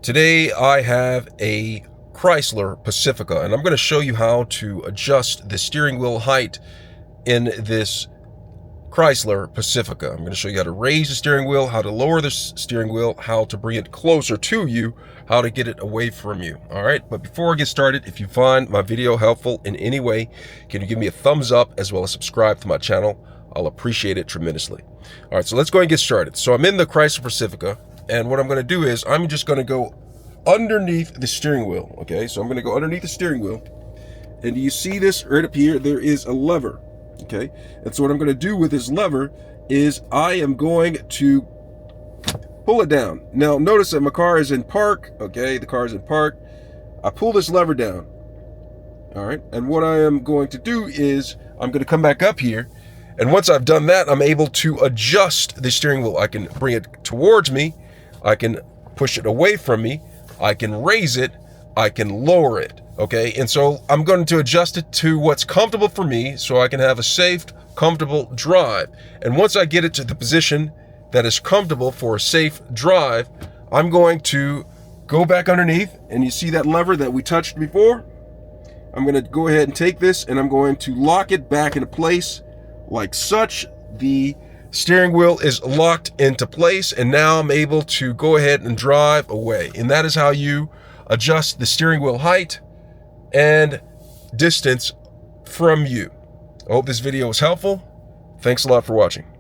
Today I have a Chrysler Pacifica, and I'm going to show you how to adjust the steering wheel height in this Chrysler Pacifica. I'm going to show you how to raise the steering wheel, how to lower the steering wheel, how to bring it closer to you, how to get it away from you. All right, but before I get started, if you find my video helpful in any way, can you give me a thumbs up as well as subscribe to my channel? I'll appreciate it tremendously. All right, so let's go ahead and get started. So I'm in the Chrysler Pacifica, and what I'm going to do is I'm just going to go underneath the steering wheel. Okay, so I'm going to go underneath the steering wheel, and do you see this right up here? There is a lever. Okay, and so what I'm going to do with this lever is I am going to pull it down. Now notice that my car is in park. Okay, the car is in park. I pull this lever down. All right, and what I am going to do is I'm going to come back up here, and once I've done that, I'm able to adjust the steering wheel. I can bring it towards me, I can push it away from me, I can raise it, I can lower it. Okay, and so I'm going to adjust it to what's comfortable for me so I can have a safe, comfortable drive. And once I get it to the position that is comfortable for a safe drive, I'm going to go back underneath, and you see that lever that we touched before? I'm going to go ahead and take this, and I'm going to lock it back into place like such. The steering wheel is locked into place, and now I'm able to go ahead and drive away. And that is how you adjust the steering wheel height and distance from you. I hope this video was helpful. Thanks a lot for watching.